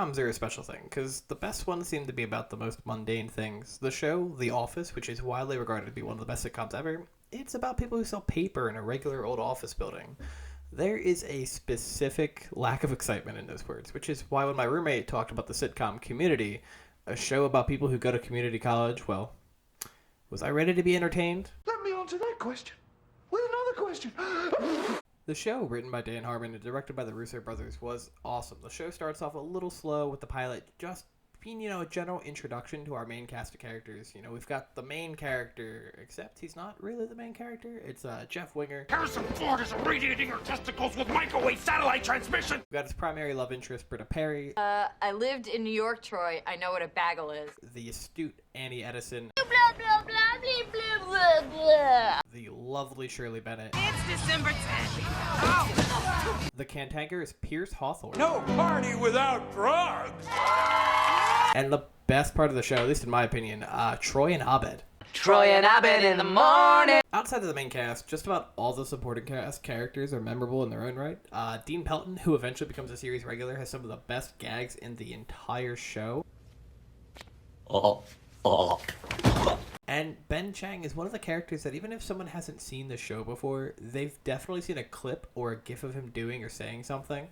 Sitcoms are a special thing, because the best ones seem to be about the most mundane things. The show, The Office, which is widely regarded to be one of the best sitcoms ever, it's about people who sell paper in a regular old office building. There is a specific lack of excitement in those words, which is why when my roommate talked about the sitcom Community, a show about people who go to community college, well, was I ready to be entertained? Let me answer that question with another question. The show, written by Dan Harmon and directed by the Russo brothers, was awesome. The show starts off a little slow with the pilot just being, a general introduction to our main cast of characters. We've got the main character, except he's not really the main character. It's Jeff Winger. Harrison Ford is irradiating her testicles with microwave satellite transmission! We've got his primary love interest, Britta Perry. I lived in New York, Troy. I know what a bagel is. The astute Annie Edison. Blah, blah, blah, blah, blah, blah. The lovely Shirley Bennett. It's December 10th. Oh. The cantankerous Pierce Hawthorne. No party without drugs! And the best part of the show, at least in my opinion, Troy and Abed. Troy and Abed in the morning. Outside of the main cast, just about all the supporting cast characters are memorable in their own right. Dean Pelton, who eventually becomes a series regular, has some of the best gags in the entire show. And Ben Chang is one of the characters that even if someone hasn't seen the show before, they've definitely seen a clip or a gif of him doing or saying something.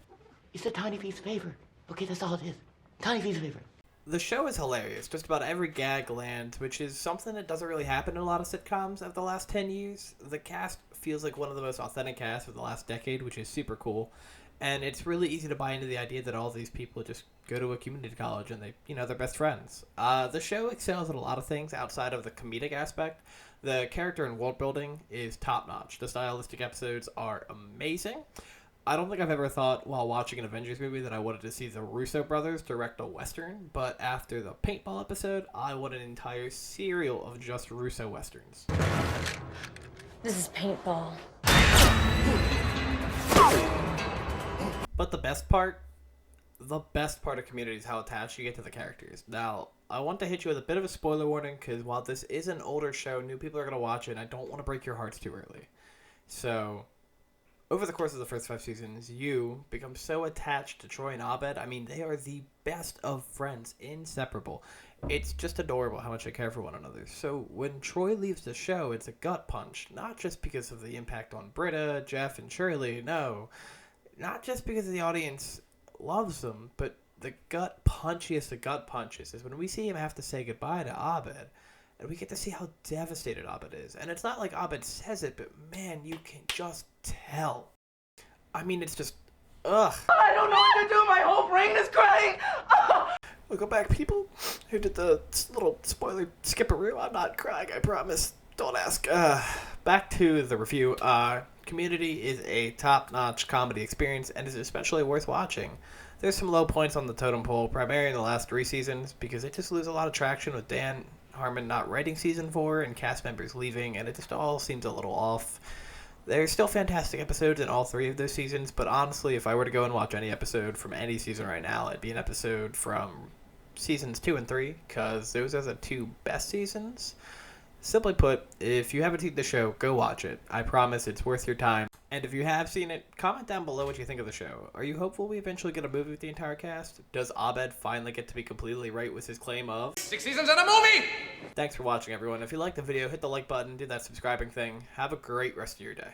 It's a tiny piece of paper. Okay, that's all it is. Tiny piece of paper. The show is hilarious. Just about every gag lands, which is something that doesn't really happen in a lot of sitcoms of the last 10 years. The cast feels like one of the most authentic casts of the last decade, which is super cool. And it's really easy to buy into the idea that all these people just go to a community college and they're best friends. The show excels at a lot of things outside of the comedic aspect. The character and world building is top-notch. The stylistic episodes are amazing. I don't think I've ever thought while watching an Avengers movie that I wanted to see the Russo brothers direct a Western, but after the paintball episode, I want an entire serial of just Russo Westerns. This is paintball. But the best part of Community is how attached you get to the characters. Now, I want to hit you with a bit of a spoiler warning, because while this is an older show, new people are going to watch it, and I don't want to break your hearts too early. So, over the course of the first 5 seasons, you become so attached to Troy and Abed. I mean, they are the best of friends, inseparable. It's just adorable how much they care for one another. So when Troy leaves the show, it's a gut punch. Not just because of the impact on Britta, Jeff, and Shirley, no. Not just because the audience loves them, but the gut punchiest of gut punches is when we see him have to say goodbye to Abed. And we get to see how devastated Abed is. And it's not like Abed says it, but man, you can just tell. I mean, it's just, ugh. I don't know what to do. My whole brain is crying. We'll go back, people who did the little spoiler skipperoo. I'm not crying, I promise. Don't ask. Back to the review. Community is a top-notch comedy experience and is especially worth watching. There's some low points on the totem pole, primarily in the last 3 seasons, because it just loses a lot of traction with Dan Harmon not writing season 4 and cast members leaving, and it just all seems a little off. There's still fantastic episodes in all 3 of those seasons, but honestly, if I were to go and watch any episode from any season right now, it'd be an episode from seasons 2 and 3, because those are the 2 best seasons. Simply put, if you haven't seen the show, go watch it. I promise it's worth your time. And if you have seen it, comment down below what you think of the show. Are you hopeful we eventually get a movie with the entire cast? Does Abed finally get to be completely right with his claim of 6 seasons and a movie! Thanks for watching, everyone. If you liked the video, hit the like button, do that subscribing thing. Have a great rest of your day.